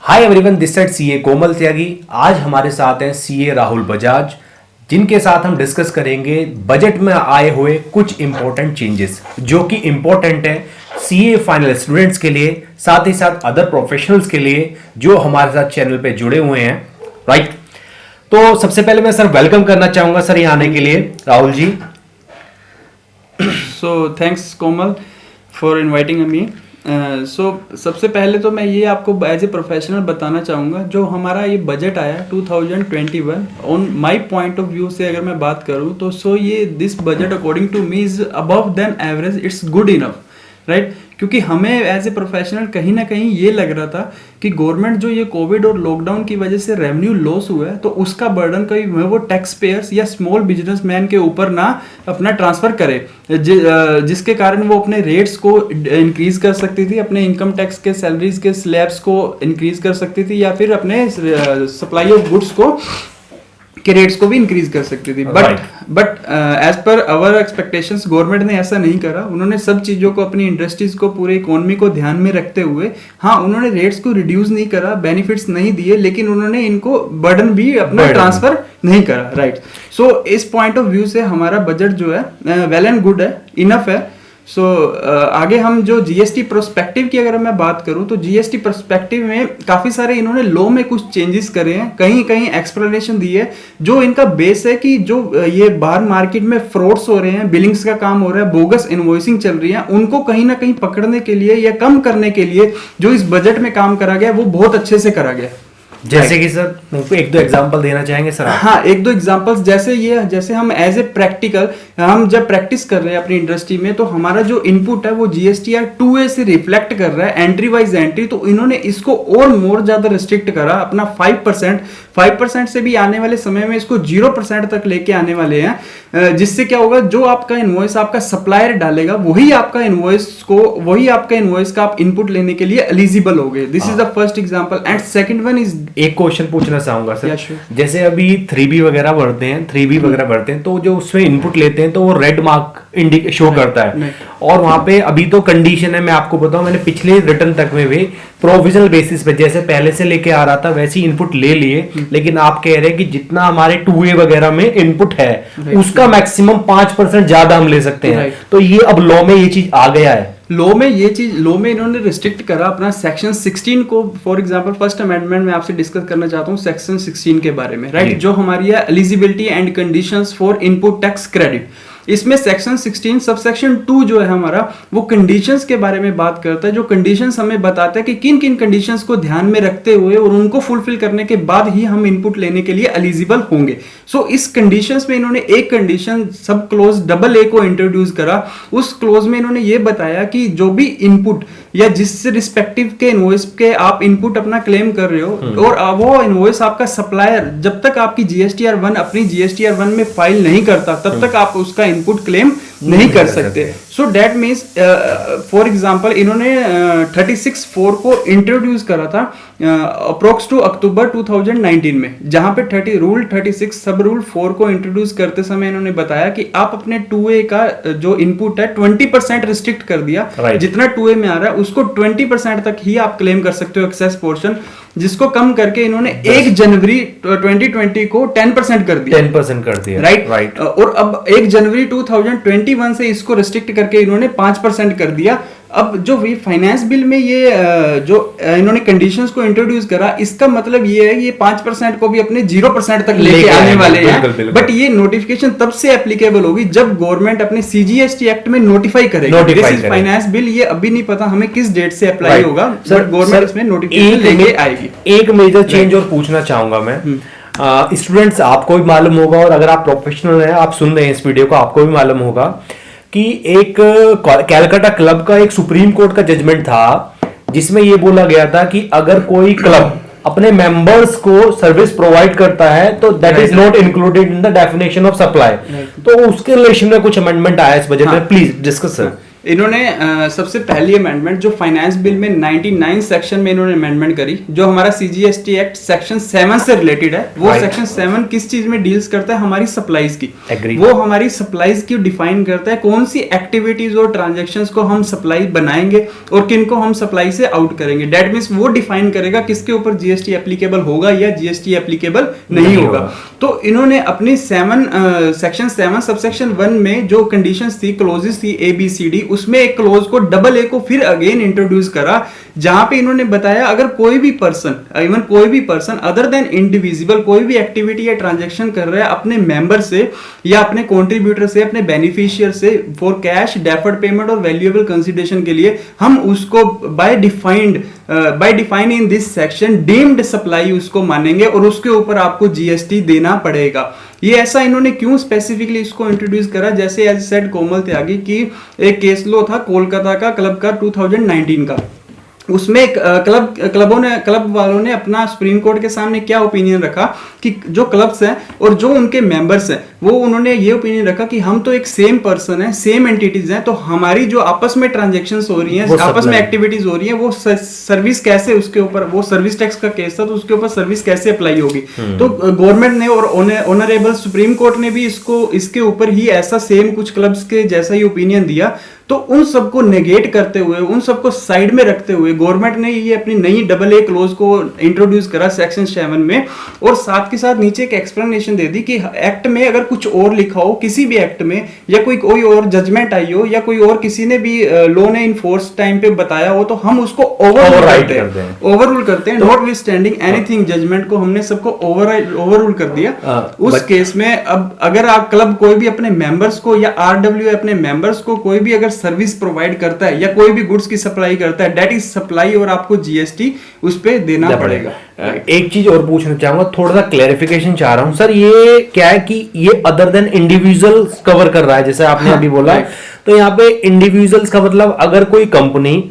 Hi everyone, this side CA Komal Tyagi. आज हमारे साथ हैं सीए राहुल बजाज, जिनके साथ हम डिस्कस करेंगे बजट में आए हुए कुछ इंपॉर्टेंट चेंजेस जो कि इंपॉर्टेंट है सीए फाइनल स्टूडेंट्स के लिए, साथ ही साथ अदर प्रोफेशनल्स के लिए जो हमारे साथ चैनल पे जुड़े हुए हैं। राइट, तो सबसे पहले मैं सर वेलकम करना चाहूंगा सर यहाँ आने के लिए, Rahul ji. So thanks Komal for inviting me. सबसे पहले तो मैं ये आपको एज ए प्रोफेशनल बताना चाहूँगा, जो हमारा ये बजट आया 2021 on my point of view से अगर मैं बात करूँ तो ये this budget according to me is above then average, it's good enough, right. क्योंकि हमें एज ए प्रोफेशनल कहीं ना कहीं ये लग रहा था कि गवर्नमेंट जो ये कोविड और लॉकडाउन की वजह से रेवेन्यू लॉस हुआ है तो उसका बर्डन कहीं वो टैक्स पेयर्स या स्मॉल बिजनेसमैन के ऊपर ना अपना ट्रांसफर करे, जिसके कारण वो अपने रेट्स को इंक्रीज कर सकती थी, अपने इनकम टैक्स के सैलरीज के स्लैब्स को इंक्रीज कर सकती थी, या फिर अपने सप्लाई ऑफ गुड्स को के रेट्स को भी इंक्रीज कर सकती थी। But as per our expectations government ने ऐसा नहीं करा। उन्होंने सब चीज़ों को, अपनी इंडस्ट्रीज को, पूरे इकोनॉमी को ध्यान में रखते हुए, हाँ उन्होंने रेट्स को रिड्यूस नहीं करा, बेनिफिट्स नहीं दिए, लेकिन उन्होंने इनको बर्डन भी अपना ट्रांसफर नहीं करा, राइट। सो इस पॉइंट ऑफ व्यू से हमारा बजट जो है वेल एंड गुड है, इनफ है। आगे हम जो जीएसटी प्रोस्पेक्टिव की अगर मैं बात करूं तो जीएसटी प्रोस्पेक्टिव में काफी सारे इन्होंने लॉ में कुछ चेंजेस करे हैं, कहीं कहीं एक्सप्लेनेशन दी है। जो इनका बेस है कि जो ये बाहर मार्केट में फ्रॉड्स हो रहे हैं, बिलिंग्स का काम हो रहा है, बोगस इनवॉइसिंग चल रही है, उनको कहीं ना कहीं पकड़ने के लिए या कम करने के लिए जो इस बजट में काम करा गया वो बहुत अच्छे से करा गया। जैसे कि सर एक दो एग्जांपल देना चाहेंगे सर आप? हाँ, एक दो एग्जांपल्स, जैसे हम एज ए प्रैक्टिकल हम जब प्रैक्टिस कर रहे हैं अपनी इंडस्ट्री में, तो हमारा जो इनपुट है वो जीएसटीआर 2A से रिफ्लेक्ट कर रहा है, एंट्री वाइज एंट्री। तो इन्होंने इसको और मोर ज्यादा रिस्ट्रिक्ट करा, अपना 5% से भी आने वाले समय में इसको 0% तक लेके आने वाले हैं, जिससे क्या होगा, जो आपका इनवॉइस आपका सप्लायर डालेगा वही आपका इनवॉइस का आप इनपुट लेने के लिए एलिजिबल हो गए। This is the first example. And second one is, एक क्वेश्चन पूछना चाहूंगा सर। sure. जैसे अभी 3B वगैरह भरते हैं, तो जो उसमें इनपुट लेते हैं तो वो रेड मार्क शो करता है, और वहां पे अभी तो कंडीशन है, मैं आपको बताऊं, मैंने पिछले रिटर्न तक में भी प्रोविजनल बेसिस पे जैसे पहले से लेके आ रहा था वैसे ही इनपुट ले लिए, लेकिन आप कह रहे हैं कि जितना हमारे 2A वगैरह में इनपुट है उसका मैक्सिमम 5% ज्यादा हम ले सकते हैं। तो ये अब लॉ में ये चीज आ गया है, लॉ में इन्होंने रिस्ट्रिक्ट करा अपना सेक्शन 16 को। फॉर एग्जांपल फर्स्ट अमेंडमेंट में आपसे डिस्कस करना चाहता हूं सेक्शन 16 के बारे में, राइट, जो हमारी है eligibility and conditions for input tax credit. इसमें सेक्शन 16 सबसेक्शन 2 जो है हमारा, वो कंडीशंस के बारे में बात करता है, जो कंडीशंस हमें बताता है कि किन किन कंडीशंस को ध्यान में रखते हुए और उनको फुलफिल करने के बाद ही हम इनपुट लेने के लिए एलिजिबल होंगे। इस कंडीशंस में इन्होंने एक कंडीशन सब क्लोज AA को इंट्रोड्यूस करा। उस क्लोज में इन्होंने ये बताया कि जो भी इनपुट या जिस रिस्पेक्टिव के इनवॉइस के आप इनपुट अपना क्लेम कर रहे हो, और वो इनवॉइस आपका सप्लायर जब तक आपकी GSTR 1 अपनी GSTR 1 में फाइल नहीं करता तब तक आप उसका इनपुट क्लेम नहीं कर सकते। So that means for example इन्होंने 36(4) को इंट्रोड्यूस करा था अप्रोक्स टू अक्टूबर 2019 में, जहां पे रूल 36 सब रूल 4 को इंट्रोड्यूस करते समय इन्होंने बताया कि आप अपने 2A का जो इनपुट है 20% रिस्ट्रिक्ट कर दिया, जितना 2A में आ रहा है उसको 20% तक ही आप क्लेम कर सकते हो एक्सेस पोर्शन, जिसको कम करके इन्होंने 1 जनवरी 2020 को 10% कर दिया, राइट। और अब 1 जनवरी 2021 से इसको रिस्ट्रिक्ट करके इन्होंने 5% कर दिया। अब जो भी फाइनेंस बिल में ये जो इन्होंने कंडीशंस को इंट्रोड्यूस करा, इसका मतलब ये है कि ये 5% को भी अपने 0% तक लेके आने वाले हैं। बट ये नोटिफिकेशन तब से एप्लीकेबल होगी जब गवर्नमेंट अपने CGST एक्ट में नोटिफाई करेगी। दिस इज फाइनेंस बिल, ये अभी नहीं पता हमें किस डेट से अप्लाई होगा, बट गवर्नमेंट इसमें नोटिफिकेशन लेके आएगी। एक मेजर चेंज और पूछना चाहूंगा मैं, स्टूडेंट्स आपको भी मालूम होगा, और अगर आप प्रोफेशनल हैं, आप सुन रहे हैं इस वीडियो को, आपको भी मालूम होगा कि एक कैलकाटा क्लब का एक सुप्रीम कोर्ट का जजमेंट था जिसमें यह बोला गया था कि अगर कोई क्लब अपने मेंबर्स को सर्विस प्रोवाइड करता है तो that is not included in the definition of supply. तो उसके रिलेशन में कुछ अमेंडमेंट आया इस बजट में, प्लीज डिस्कस सर। इन्होंने सबसे पहली अमेंडमेंट जो फाइनेंस बिल में 99 सेक्शन में इन्होंने अमेंडमेंट करी, जो हमारा सीजीएसटी एक्ट सेक्शन 7 से रिलेटेड है। वो सेक्शन 7 किस चीज में डील्स करता है? हमारी सप्लाईज की। वो हमारी सप्लाईज की डिफाइन करता है, कौन सी एक्टिविटीज और ट्रांजेक्शंस को हम सप्लाई बनाएंगे और किन को हम सप्लाई से आउट करेंगे। डेट मींस वो डिफाइन करेगा किसके ऊपर जीएसटी एप्लीकेबल होगा या जीएसटी एप्लीकेबल नहीं होगा। तो इन्होंने अपनी सेक्शन 7 सबसेक्शन 1 में जो कंडीशंस थी, क्लोजेस थी ABCD, उसमें एक क्लोज को डबल ए को फिर अगेन इंट्रोड्यूस करा, जहां पे इन्होंने बताया अगर कोई भी पर्सन अदर देन इंडिविजुअल कोई भी एक्टिविटी या ट्रांजैक्शन कर रहा है अपने मेंबर से या अपने कंट्रीब्यूटर से, अपने बेनिफिशियर से फॉर कैश, डेफर्ड पेमेंट और वैल्यूएबल कंसिडरेशन के लिए, हम उसको by define in this section deemed supply उसको मानेंगे और उसके ऊपर आपको जीएसटी देना पड़ेगा। ये ऐसा इन्होंने क्यों स्पेसिफिकली इसको इंट्रोड्यूस करा? जैसे एज सेड कोमल त्यागी की एक केस लो था कोलकाता का क्लब का 2019 का, उसमें क्लब वालों ने अपना सुप्रीम कोर्ट के सामने क्या ओपिनियन रखा कि जो क्लब्स हैं और जो उनके मेंबर्स हैं, वो उन्होंने ये ओपिनियन रखा कि हम तो एक सेम पर्सन है, सेम एंटिटीज हैं, तो हमारी जो आपस में ट्रांजैक्शंस हो रही हैं, आपस में एक्टिविटीज हो रही हैं, वो सर्विस कैसे, उसके ऊपर वो सर्विस टैक्स का केस था, तो उसके ऊपर सर्विस कैसे अप्लाई होगी। तो गवर्नमेंट ने और ऑनरेबल सुप्रीम कोर्ट ने भी इसके ऊपर ही ऐसा सेम कुछ क्लब्स के जैसा ही ओपिनियन दिया। तो उन सबको नेगेट करते हुए, उन सबको साइड में रखते हुए गवर्नमेंट ने ये अपनी नई AA क्लोज को इंट्रोड्यूस करा सेक्शन 7 में, और साथ के साथ नीचे एक एक्सप्लेनेशन दे दी कि एक्ट में अगर कुछ और लिखा हो, किसी भी एक्ट में, या कोई और जजमेंट आई हो, या कोई और किसी ने भी लॉ ने इन्फोर्स टाइम पे बताया हो, तो हम उसको ओवररूल करते हैं। Notwithstanding anything judgment को हमने सबको ओवररूल कर दिया। उस केस में अब अगर आप क्लब कोई भी अपने मेंबर्स को या RWA अपने मेंबर्स को कोई भी अगर सर्विस प्रोवाइड करता है या कोई भी गुड्स की सप्लाई करता है, दैट इज सप्लाई, और आपको जीएसटी उस पे देना पड़ेगा। एक चीज और पूछना चाहूंगा, थोड़ा सा क्लैरिफिकेशन चाह रहा हूं सर, ये क्या है कि ये अदर देन इंडिविजुअल कवर कर रहा है, जैसे आपने अभी बोला, तो यहाँ पे इंडिविजुअल्स का मतलब अगर कोई company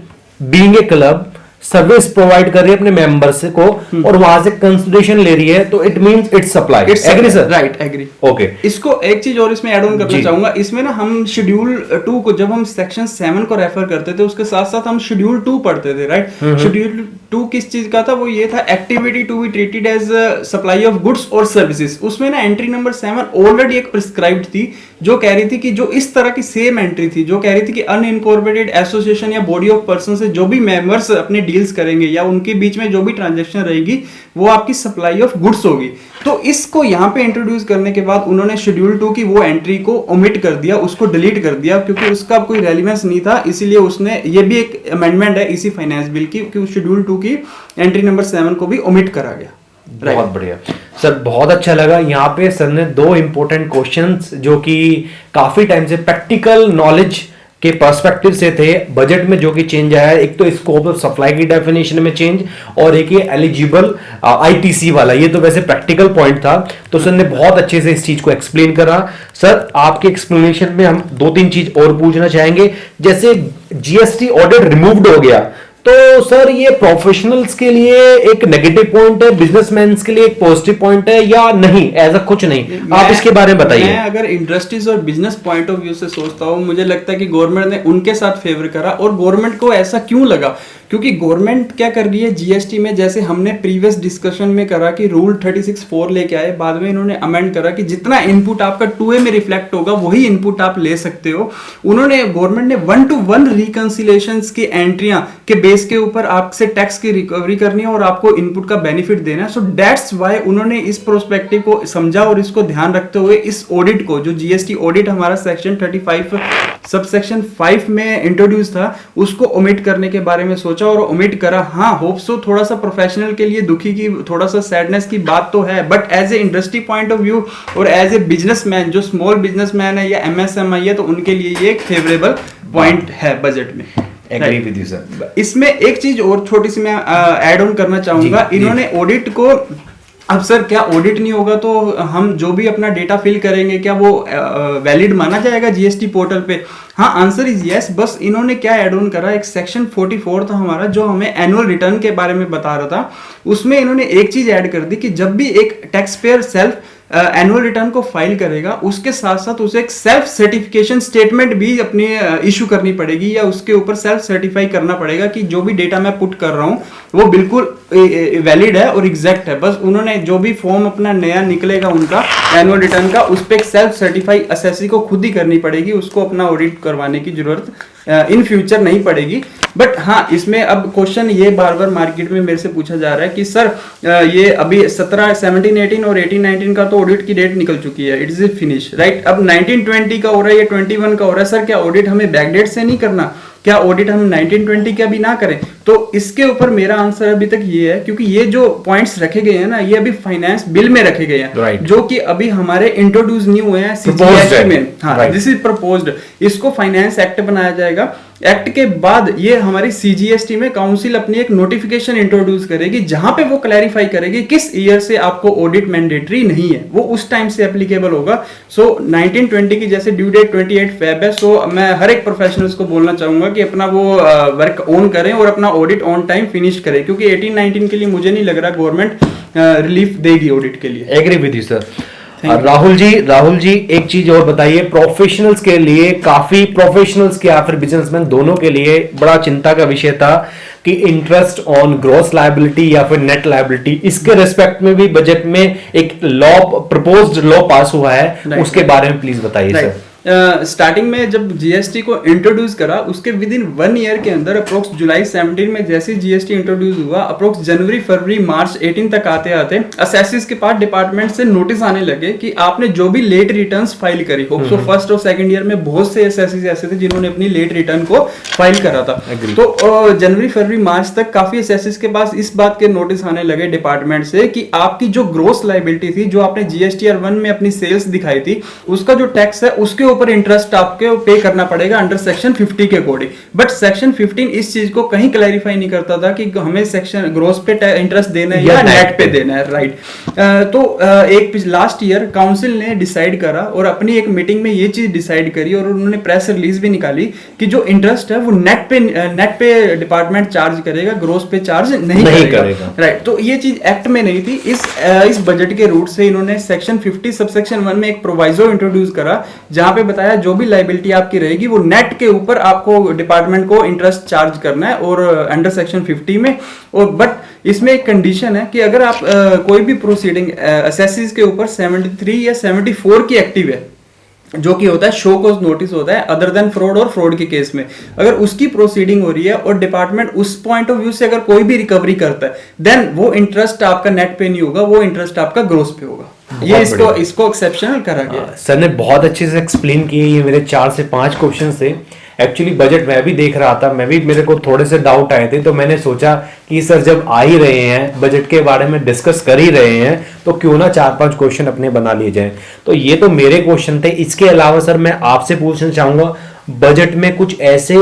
being a club service provide कर रही है अपने मेंबर्स को और वहां से कंसिडरेशन ले रही है, तो it means it's supply. Agree sir? Right, agree. Okay, इसको एक चीज और इसमें ऐड ऑन करना चाहूंगा। इसमें ना हम शेड्यूल 2 को, जब हम सेक्शन 7 को रेफर करते थे, उसके साथ साथ हम शेड्यूल 2 पढ़ते थे, राइट? शेड्यूल 2 किस चीज का था? वो ये था, activity to be treated as supply of goods और सर्विसेज। उसमें ना एंट्री नंबर 7 ऑलरेडी एक प्रिस्क्राइब्ड थी, जो कह रही थी कि जो इस तरह की सेम एंट्री थी, जो कह रही थी कि अनइनकॉर्पोरेटेड एसोसिएशन या बॉडी ऑफ पर्सन से जो भी मेंबर्स अपने डील्स करेंगे या उनके बीच में जो भी ट्रांजैक्शन रहेगी, वो आपकी सप्लाई ऑफ गुड्स होगी। तो इसको यहाँ पे इंट्रोड्यूस करने के बाद उन्होंने शेड्यूल 2 की वो एंट्री को ओमिट कर दिया, उसको डिलीट कर दिया, क्योंकि उसका कोई रेलिवेंस नहीं था। इसीलिए उसने, ये भी एक अमेंडमेंट है इसी फाइनेंस बिल की, कि शेड्यूल 2 की एंट्री नंबर 7 को भी ओमिट करा गया। बहुत बढ़िया सर, बहुत अच्छा लगा। यहाँ पे सर ने 2 इंपॉर्टेंट क्वेश्चंस जो कि काफी टाइम से प्रैक्टिकल नॉलेज के पर्सपेक्टिव से थे, बजट में जो कि चेंज आया है, एक तो स्कोप ऑफ सप्लाई की डेफिनेशन में चेंज, और एक ये एलिजिबल ITC वाला, ये तो वैसे प्रैक्टिकल पॉइंट था। तो सर ने बहुत अच्छे से इस चीज को एक्सप्लेन करा। सर आपके एक्सप्लेनेशन में हम 2-3 चीज और पूछना चाहेंगे। जैसे GST ऑडिट रिमूव्ड हो गया, तो सर ये प्रोफेशनल्स के लिए एक नेगेटिव पॉइंट है, बिजनेसमैन के लिए एक पॉजिटिव पॉइंट है, या नहीं, ऐसा कुछ नहीं? आप इसके बारे में बताइए। मैं अगर इंडस्ट्रीज और बिजनेस पॉइंट ऑफ व्यू से सोचता हूं, मुझे लगता है कि गवर्नमेंट ने उनके साथ फेवर करा। और गवर्नमेंट को ऐसा क्यों लगा? क्योंकि गवर्नमेंट क्या कर रही है जीएसटी में, जैसे हमने प्रीवियस डिस्कशन में करा कि रूल 36(4) लेके आए, बाद में इन्होंने अमेंड करा कि जितना इनपुट आपका 2A में रिफ्लेक्ट होगा वही इनपुट आप ले सकते हो। उन्होंने, गवर्नमेंट ने 1-to-1 रिकंसिलेशंस की एंट्रियां के बेस के ऊपर आपसे टैक्स की रिकवरी करनी है और आपको इनपुट का बेनिफिट देना है। सो दैट्स व्हाई उन्होंने इस प्रोस्पेक्टिव को समझा और इसको ध्यान रखते हुए इस ऑडिट को, जो जीएसटी ऑडिट हमारा सेक्शन 35 सबसेक्शन 5 में इंट्रोड्यूस था, उसको ओमिट करने के बारे में सोचा और ओमिट करा। हाँ, होप सो थोड़ा सा प्रोफेशनल के लिए दुखी की, थोड़ा सा सैडनेस की बात तो है, but as a industry point of view और एज ए बिजनेसमैन, जो स्मॉल बिजनेसमैन है या MSMI है, तो उनके लिए ये एक फेवरेबल पॉइंट है बजट में। Agree with you sir. इसमें एक चीज और छोटी सी मैं ऐड ऑन करना चाहूंगा। इन्होंने ऑडिट को, अब सर क्या ऑडिट नहीं होगा तो हम जो भी अपना डेटा फिल करेंगे क्या वो वैलिड माना जाएगा जीएसटी पोर्टल पे? हाँ, आंसर इज यस। बस इन्होंने क्या ऐड ऑन करा, एक सेक्शन 44 था हमारा जो हमें एनुअल रिटर्न के बारे में बता रहा था, उसमें इन्होंने एक चीज ऐड कर दी कि जब भी एक tax payer self annual return को फाइल करेगा, उसके साथ साथ उसे एक सेल्फ सर्टिफिकेशन स्टेटमेंट भी अपनी इशू करनी पड़ेगी या उसके ऊपर सेल्फ सर्टिफाई करना पड़ेगा कि जो भी डेटा मैं पुट कर रहा हूं वो बिल्कुल वैलिड है और एग्जैक्ट है। बस उन्होंने जो भी फॉर्म अपना नया निकलेगा उनका एनुअल रिटर्न का, उस पर एक सेल्फ सर्टिफाई असेसी को खुद ही करनी पड़ेगी, उसको अपना ऑडिट करवाने की जरूरत इन फ्यूचर नहीं पड़ेगी। बट हाँ, इसमें अब क्वेश्चन ये बार बार मार्केट में मेरे से पूछा जा रहा है कि सर ये अभी 17, 18 और 18, 19 का तो ऑडिट की डेट निकल चुकी है, इट इज फिनिश, राइट। अब 19, 20 का हो रहा है या 21 का हो रहा है, सर क्या ऑडिट हमें बैकडेट से नहीं करना, क्या ऑडिट हम 19, 20 का भी ना करें? तो इसके ऊपर मेरा आंसर अभी तक ये है, क्योंकि ये जो पॉइंट्स रखे गए हैं ना, ये अभी फाइनेंस बिल में रखे गए हैं, right. जो कि अभी हमारे इंट्रोड्यूस नहीं हुए हैं सीजीएसटी में। हाँ, दिस इज प्रपोज्ड। इसको फाइनेंस एक्ट बनाया जाएगा। एक्ट के बाद ये हमारी सीजीएसटी में काउंसिल अपनी एक नोटिफिकेशन इंट्रोड्यूस करेगी जहां पे वो क्लैरिफाई करेगी किस ईयर से आपको ऑडिट मैंडेटरी नहीं है, वो उस टाइम से एप्लीकेबल होगा। सो 19, 20 की जैसे ड्यू डेट 28 फेब है, सो मैं हर एक प्रोफेशनल्स को बोलना चाहूंगा कि अपना वो वर्क ऑन करें और अपना ऑडिट ऑन टाइम फिनिश करें, क्योंकि 18, 19 के लिए मुझे नहीं लग रहा गवर्नमेंट रिलीफ देगी ऑडिट के लिए। Agree with you sir. Rahul ji एक चीज और बताइए, प्रोफेशनल्स के लिए, काफी प्रोफेशनल्स के या फिर बिजनेसमैन दोनों के लिए बड़ा चिंता का विषय था कि इंटरेस्ट ऑन ग्रॉस लायबिलिटी या फिर नेट लायबिलिटी, इसके रिस्पेक्ट में भी बजट में एक लॉ, प्रपोज्ड लॉ पास हुआ है, उसके बारे में प्लीज बताइए सर। स्टार्टिंग में जब जीएसटी को इंट्रोड्यूस करा, उसके विद इन 1 ईयर के अंदर अप्रोक्स जुलाई 17 में जैसे जीएसटी इंट्रोड्यूस हुआ, अप्रोक्स जनवरी, फरवरी, मार्च 18 तक आते आते असेसिस के पास डिपार्टमेंट से नोटिस आने लगे कि आपने जो भी लेट रिटर्न्स फाइल करी हो, तो फर्स्ट और सेकंड ईयर में बहुत से असेसिस ऐसे थे जिन्होंने अपनी लेट रिटर्न को फाइल करा था। तो जनवरी, फरवरी, मार्च तक काफी असेसिस के पास इस बात के नोटिस आने लगे डिपार्टमेंट से कि आपकी जो ग्रोस लायबिलिटी थी, जो आपने जीएसटीआर 1 में अपनी सेल्स दिखाई थी, उसका जो टैक्स है उसके ऊपर इंटरेस्ट आपको पे करना पड़ेगा अंडर सेक्शन 50 के अकॉर्डिंग। बट सेक्शन 15 इस चीज को कहीं क्लैरिफाई नहीं करता था कि हमें सेक्शन ग्रोस पे इंटरेस्ट देना है या नेट पे देना है, राइट। तो एक लास्ट ईयर काउंसिल ने डिसाइड करा और अपनी एक मीटिंग में ये चीज डिसाइड करी और उन्होंने प्रेस रिलीज भी निकाली कि जो इंटरेस्ट है वो नेट पे डिपार्टमेंट चार्ज करेगा, ग्रोस पे चार्ज नहीं करेगा, राइट। तो ये चीज एक्ट में नहीं थी। इस बजट के रूट से इन्होंने सेक्शन 50 सबसेक्शन 1 में एक प्रोवाइजो इंट्रोड्यूस करा जहां पे बताया जो भी लायबिलिटी आपकी रहेगी वो नेट के ऊपर आपको डिपार्टमेंट को इंटरेस्ट चार्ज करना है और अंडर सेक्शन 50 में। और बट इसमें एक कंडीशन है कि अगर आप कोई भी प्रोसीडिंग असेसिस के ऊपर 73 या 74 की एक्टिव है, जो कि होता है शो कॉज नोटिस होता है अदर देन फ्रॉड और फ्रॉड के केस में, अगर उसकी प्रोसीडिंग हो रही है और डिपार्टमेंट उस पॉइंट ऑफ व्यू से अगर कोई भी रिकवरी करता है, देन वो इंटरेस्ट आपका नेट पे नहीं होगा, वो इंटरेस्ट आपका ग्रोस पे होगा। ये इसको एक्सेप्शनल करा गया। सर ने बहुत अच्छे से एक्सप्लेन किए। ये मेरे 4 से 5 क्वेश्चन थे। एक्चुअली बजट मैं भी देख रहा था, मेरे को थोड़े से डाउट आए थे, तो मैंने सोचा कि सर जब आ ही रहे हैं, बजट के बारे में डिस्कस कर ही रहे हैं, तो क्यों ना 4-5 क्वेश्चन अपने बना लिए जाएं। तो ये तो मेरे क्वेश्चन थे। इसके अलावा सर मैं आपसे पूछना चाहूंगा, बजट में कुछ ऐसे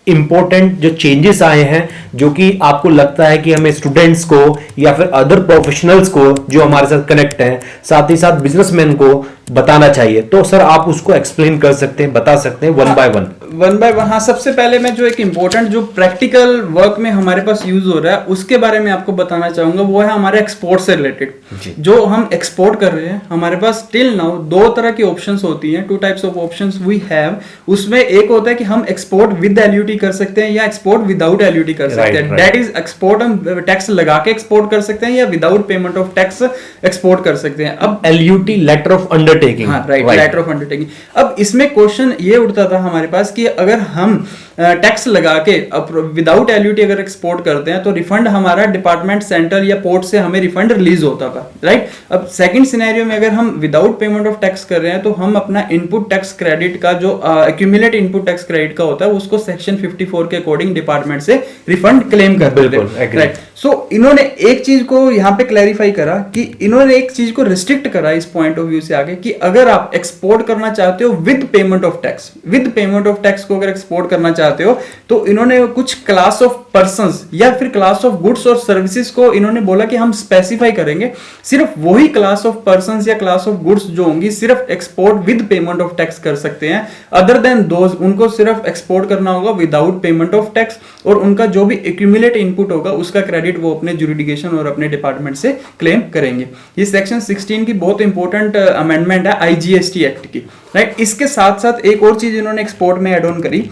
इंपॉर्टेंट जो चेंजेस आए हैं जो कि आपको लगता है कि हमें स्टूडेंट्स को या फिर अदर प्रोफेशनल्स को जो हमारे साथ कनेक्ट हैं, साथ ही साथ बिजनेसमैन को बताना चाहिए, तो सर आप उसको एक्सप्लेन कर सकते हैं, बता सकते हैं वन बाय वन। हाँ, सबसे पहले मैं जो एक इंपॉर्टेंट जो प्रैक्टिकल वर्क में हमारे पास यूज हो रहा है उसके बारे में आपको बताना चाहूंगा। वो है हमारे एक्सपोर्ट से रिलेटेड। जो हम एक्सपोर्ट कर रहे हैं, हमारे पास टिल नाउ 2 तरह की ऑप्शंस होती हैं, 2 types of options we have. उसमें एक होता है कि हम एक्सपोर्ट विद एलयूटी कर सकते हैं या एक्सपोर्ट विदाउट एलयूटी कर सकते हैं। दैट इज एक्सपोर्ट हम टैक्स लगा के एक्सपोर्ट कर सकते हैं या without payment of tax export कर सकते हैं। अब LUT letter of undertaking, letter of undertaking. अब इसमें क्वेश्चन ये उठता था हमारे पास कि अगर हम टैक्स लगा के विदाउट एलयूटी अगर एक्सपोर्ट करते हैं तो रिफंड हमारा डिपार्टमेंट, सेंट्रल या पोर्ट से हमें रिफंड रिलीज होता था, राइट। अब सेकंड सिनेरियो में अगर हम विदाउट पेमेंट ऑफ टैक्स कर रहे हैं तो हम अपना इनपुट टैक्स क्रेडिट का जो एक्यूमुलेट इनपुट टैक्स क्रेडिट का होता है उसको सेक्शन 54 के अकॉर्डिंग डिपार्टमेंट से रिफंड क्लेम करते हैं, राइट। सो इन्होंने एक चीज को यहाँ पे क्लैरिफाई करा कि इन्होंने एक चीज को रिस्ट्रिक्ट करा इस पॉइंट ऑफ व्यू से आगे कि कि अगर आप एक्सपोर्ट करना चाहते हो with payment of tax, with payment of tax को अगर एक्सपोर्ट करना चाहते हो तो इन्होंने कुछ क्लास ऑफ पर्संस या फिर क्लास ऑफ गुड्स और सर्विसेज को इन्होंने बोला कि हम स्पेसिफाई करेंगे, सिर्फ वही क्लास ऑफ पर्संस या क्लास ऑफ गुड्स जो होंगी सिर्फ export with payment of tax कर सकते हैं। अदर देन दोज उनको सिर्फ एक्सपोर्ट करना होगा विदाउट पेमेंट ऑफ टैक्स, और उनका जो भी एक्यूमुलेट इनपुट होगा उसका क्रेडिट वो अपने ज्यूरिडिक्शन और अपने डिपार्टमेंट से क्लेम करेंगे। ये सेक्शन 16 की बहुत इंपॉर्टेंट अमेंडमेंट है आईजीएसटी एक्ट की, राइट। इसके साथ साथ एक और चीज इन्होंने एक्सपोर्ट में एड ऑन करी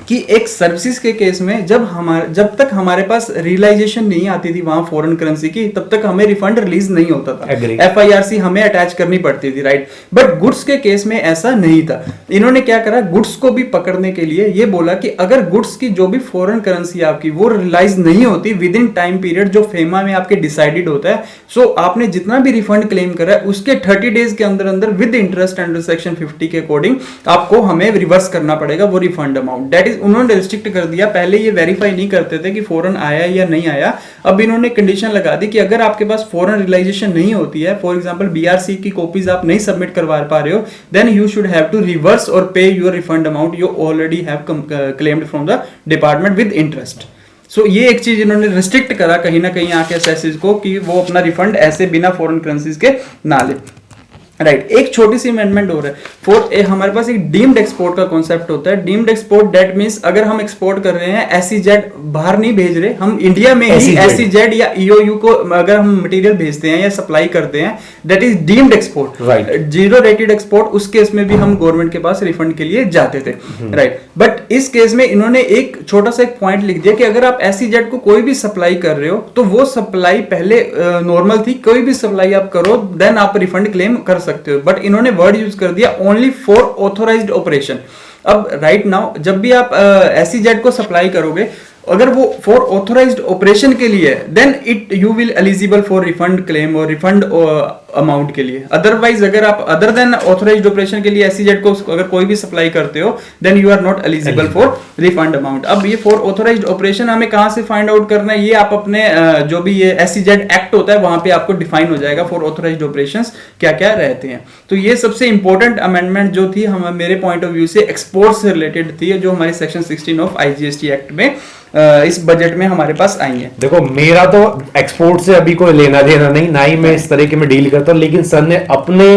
कि एक सर्विसेज के केस में जब तक हमारे पास रियलाइजेशन नहीं आती थी वहां फॉरेन करेंसी की, तब तक हमें रिफंड रिलीज नहीं होता था, FIRC हमें अटैच करनी पड़ती थी, राइट। बट गुड्स के केस में ऐसा नहीं था। इन्होंने क्या करा, गुड्स को भी पकड़ने के लिए ये बोला कि अगर गुड्स की जो भी फॉरेन करेंसी आपकी वो रियलाइज नहीं होती विद इन टाइम पीरियड जो फेमा में आपके डिसाइडेड होता है, सो आपने जितना भी रिफंड क्लेम करा है उसके 30 डेज के अंदर अंदर विद इंटरेस्ट अंडर सेक्शन 50 के अकॉर्डिंग आपको हमें रिवर्स करना पड़ेगा वो रिफंड अमाउंट। दैट इज उन्होंने रिस्ट्रिक्ट कर दिया। पहले ये वेरीफाई नहीं करते थे कि फॉरेन आया या नहीं आया, अब इन्होंने कंडीशन लगा दी कि अगर आपके पास फॉरेन रियलाइजेशन नहीं होती है, फॉर एग्जांपल BRC की कॉपीज आप नहीं सबमिट करवा पा रहे हो, then you should have to reverse और pay your refund amount you already have claimed from the department with interest. So ये एक चीज इन्होंने रिस्ट्रिक्ट करा कहीं ना कहीं आके एसएससीज को कि वो अपना रिफंड ऐसे बिना फॉरेन करेंसीज के ना ले, राइट। एक छोटी सी अमेंडमेंट हो रहा है हमारे पास एक डीम्ड एक्सपोर्ट का कॉन्सेप्ट होता है। डीम्ड एक्सपोर्ट दैट मींस अगर हम एक्सपोर्ट कर रहे हैं SEZ बाहर नहीं भेज रहे, हम इंडिया में ही SEZ या EOU को अगर हम मटेरियल भेजते हैं या सप्लाई करते हैं, that is deemed export, right. Zero rated export, उस केस में भी हम गवर्नमेंट के पास रिफंड के लिए जाते थे, राइट। बट इस केस में इन्होंने एक छोटा सा एक पॉइंट लिख दिया कि अगर आप SEZ को कोई भी सप्लाई कर रहे हो तो वो सप्लाई पहले नॉर्मल थी, कोई भी सप्लाई आप करो देन आप रिफंड क्लेम कर सकते हो, बट इन्होंने वर्ड यूज कर दिया ओनली फॉर ऑथोराइज्ड ऑपरेशन। अब राइट नाउ जब भी आप SEZ को सप्लाई करोगे, अगर वो फॉर ऑथोराइज्ड ऑपरेशन के लिए then it you will eligible for refund claim और रिफंड अमाउंट के लिए। अदरवाइज अगर आप अदर देन ऑथोराइज्ड ऑपरेशन के लिए SEZ को अगर कोई भी सप्लाई करते हो then you are not eligible for refund amount. अब ये फॉर ऑथोराइज्ड ऑपरेशन हमें कहां से फाइंड आउट करना है, ये आप अपने जो भी ये SEZ एक्ट होता है वहां पे आपको डिफाइन हो जाएगा फॉर ऑथोराइज्ड ऑपरेशंस क्या क्या रहते हैं। तो ये सबसे इंपॉर्टेंट अमेंडमेंट जो थी हम मेरे पॉइंट ऑफ व्यू से एक्सपोर्ट से रिलेटेड थी, जो हमारे सेक्शन 16 ऑफ IGST एक्ट में इस बजट में हमारे पास आई है। देखो मेरा तो एक्सपोर्ट से अभी कोई लेना देना नहीं, ना ही मैं इस तरह के में डील करता हूं, लेकिन सर ने अपने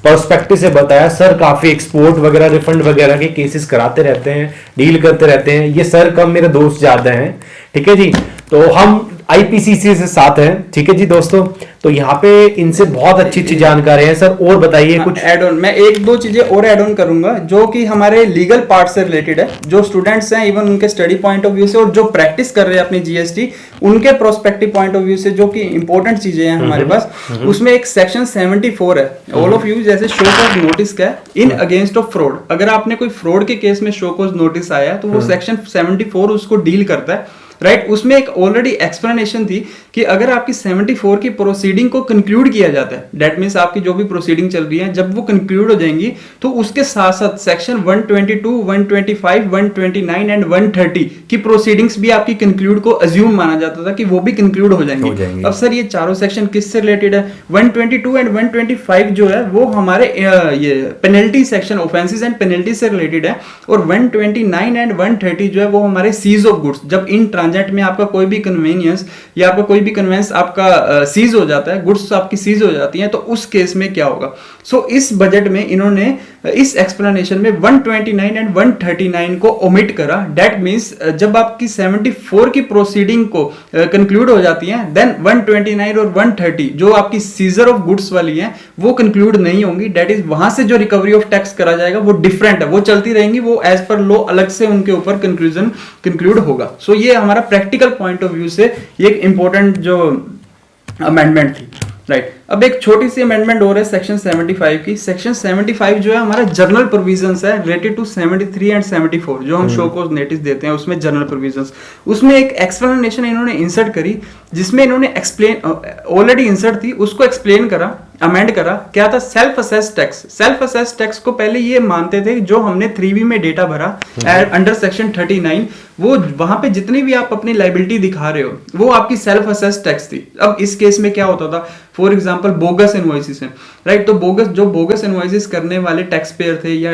पर्सपेक्टिव से बताया। सर काफी एक्सपोर्ट वगैरह रिफंड वगैरह के केसेस कराते रहते हैं, डील करते रहते हैं। ये सर कम मेरे दोस्त ज्यादा हैं, ठीक है जी। तो हम IPCC से साथ हैं, ठीक है जी दोस्तों। तो यहाँ पे इनसे बहुत अच्छी अच्छी जानकारी है। सर और बताइए कुछ एड ऑन, मैं एक दो चीजें और एड ऑन करूंगा जो कि हमारे लीगल पार्ट से रिलेटेड है, जो स्टूडेंट्स हैं इवन उनके स्टडी पॉइंट ऑफ व्यू से और जो प्रैक्टिस कर रहे हैं अपनी GST उनके प्रोस्पेक्टिव पॉइंट ऑफ व्यू से जो कि इंपॉर्टेंट चीजें हैं हमारे पास। उसमें एक सेक्शन 74 है, ऑल ऑफ यू जैसे शो कॉज नोटिस का इन अगेंस्ट ऑफ फ्रॉड। अगर आपने कोई फ्रॉड के केस में शो कॉज नोटिस आया तो वो सेक्शन 74 उसको डील करता है, राइट। उसमें एक ऑलरेडी एक्सप्लेनेशन थी कि अगर आपकी 74 की प्रोसीडिंग को कंक्लूड किया जाता है, दैट मींस आपकी जो भी प्रोसीडिंग चल रही है जब वो कंक्लूड हो जाएंगी तो उसके साथ साथ सेक्शन 122, 125, 129 एंड 130 की प्रोसीडिंग्स भी आपकी कंक्लूड को अज्यूम माना जाता था कि वो भी कंक्लूड हो जाएंगे। अब सर ये चारों सेक्शन किससे रिलेटेड है? 122 एंड 125 जो है वो हमारे ये penalty section offences and penalty से रिलेटेड है, और 129 एंड 130 जो है वो हमारे सीज ऑफ गुड्स, जब इन ट्रांजेक्ट में आपका कोई भी कन्वीनियंस या आपका कोई भी कन्वेंस आपका सीज हो जाता है, गुड्स आपकी सीज हो जाती हैं, तो उस केस में क्या होगा। सो इस बजट में इन्होंने इस एक्सप्लेनेशन में 129 एंड 139 को ओमिट करा। दैट मींस जब आपकी 74 की प्रोसीडिंग को कंक्लूड हो जाती है देन 129 और 130 जो आपकी सीजर ऑफ गुड्स वाली हैं वो कंक्लूड नहीं होंगी। दैट इज वहां से जो रिकवरी ऑफ टैक्स करा जाएगा वो डिफरेंट है, वो चलती रहेंगी, वो एज पर लॉ अलग से उनके ऊपर कंक्लूड होगा। सो ये हमारा प्रैक्टिकल पॉइंट ऑफ व्यू से ये एक इंपॉर्टेंट जो अमेंडमेंट थी, राइट। अब एक छोटी सी अमेंडमेंट हो रहा है सेक्शन 75 की। सेक्शन 75 जो है हमारा जनरल प्रोविजंस है रिलेटेड टू 73 एंड 74 जो हम शो कॉज नोटिस देते हैं उसमें जनरल प्रोविजंस, उसमें एक एक्सप्लेनेशन इन्होंने इंसर्ट करी जिसमें इन्होंने एक्सप्लेन ऑलरेडी इंसर्ट थी उसको एक्सप्लेन करा, अमेंड करा। क्या था? Self assess tax. Self assess tax को पहले ये मानते थे जो हमने 3B में डेटा भरा अंडर सेक्शन 39 वो वहां पे जितनी भी आप अपनी लाइबिलिटी दिखा रहे हो वो आपकी सेल्फ असेस टैक्स थी। अब इस केस में क्या होता था, फॉर एग्जांपल बोगस इनवॉइसेस हैं, राइट। तो बोगस इनवॉइसेस करने वाले टैक्स पेयर थे या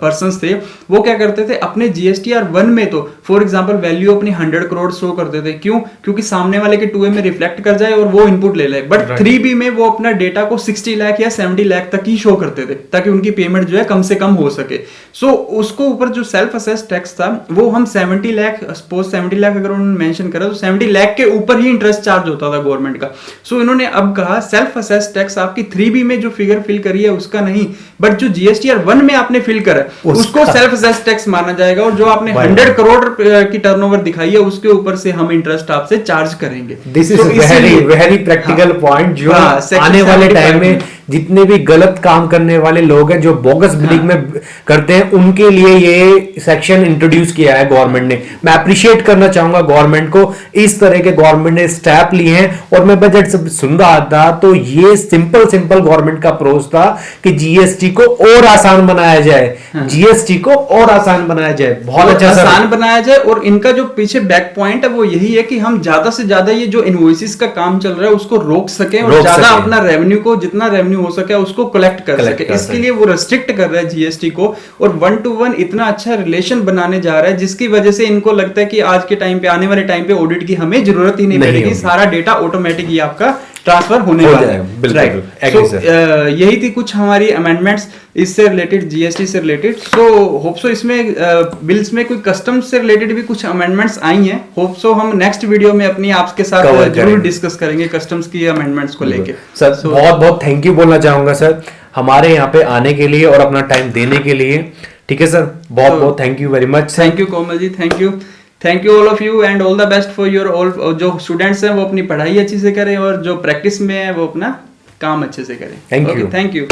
पर्संस थे, वो क्या करते थे अपने जीएसटीआर 1 में तो फॉर एग्जांपल वैल्यू अपनी 100 करोड़ शो करते थे। क्यों? क्योंकि सामने वाले के 2A में रिफ्लेक्ट कर जाए और वो इनपुट ले ले। बट 3B में वो अपना डेटा को 60 लाख या 70 लाख तक ही शो करते थे ताकि उनकी पेमेंट जो है कम से कम हो सके। सो उसको ऊपर जो सेल्फ असेस टैक्स था वो हम 70 लाख, सपोज 70 लाख अगर उन्होंने मेंशन करा तो 70 लाख के ऊपर ही इंटरेस्ट चार्ज होता था गवर्नमेंट का। सो इन्होंने अब कहा सेल्फ असेस टैक्स आपकी 3B में जो फिगर फिल करी है उसका नहीं, बट जो जीएसटीआर 1 में आपने फिल करा उसको सेल्फ असेस टैक्स माना जाएगा, और जो आपने 100 करोड़ की टर्नओवर दिखाई है उसके ऊपर से हम इंटरेस्ट आपसे चार्ज करेंगे। This is very practical point जो आने वाले टाइम में जितने भी गलत काम करने वाले लोग हैं जो बोगस बिलिंग में करते हैं उनके लिए ये सेक्शन इंट्रोड्यूस किया है गवर्नमेंट ने। मैं अप्रिशिएट करना चाहूंगा गवर्नमेंट को, इस तरह के गवर्नमेंट ने स्टेप लिए हैं। और मैं बजट सब सुन रहा था तो ये सिंपल गवर्नमेंट का अप्रोच था कि जीएसटी को और आसान बनाया जाए, जीएसटी को और आसान बनाया जाए, बहुत अच्छा आसान बनाया जाए। और इनका जो पीछे बैक पॉइंट है वो यही है कि हम ज्यादा से ज्यादा ये जो इनवॉइसेस का काम चल रहा है उसको रोक सकें और ज्यादा अपना रेवेन्यू को जितना रेवेन्यू हो सके उसको कलेक्ट कर सके। इसके लिए वो रेस्ट्रिक्ट कर रहा है जीएसटी को, और 1-to-1 इतना अच्छा रिलेशन बनाने जा रहा है जिसकी वजह से इनको लगता है कि आज के टाइम पे, आने वाले टाइम पे ऑडिट की हमें जरूरत ही नहीं पड़ेगी, सारा डेटा ऑटोमेटिक ही आपका ट्रांसफर होने वाला है। राइट, यही थी कुछ हमारी अमेंडमेंट्स इससे रिलेटेड, जीएसटी से रिलेटेड। सो होप सो इसमें बिल्स में कोई कस्टम्स से रिलेटेड भी कुछ अमेंडमेंट्स आई हैं। होप सो हम नेक्स्ट वीडियो में अपनी आपके साथ जरूर डिस्कस करेंगे कस्टम्स की अमेंडमेंट्स को लेके। सर बहुत थैंक यू बोलना चाहूंगा सर हमारे यहाँ पे आने के लिए और अपना टाइम देने के लिए। ठीक है सर, बहुत thank you very much. Thank you Komal ji, thank you all of you and all the best for your all. जो स्टूडेंट्स हैं वो अपनी पढ़ाई अच्छी से करें और जो प्रैक्टिस में है वो अपना काम अच्छे से करें। Thank you. Thank you.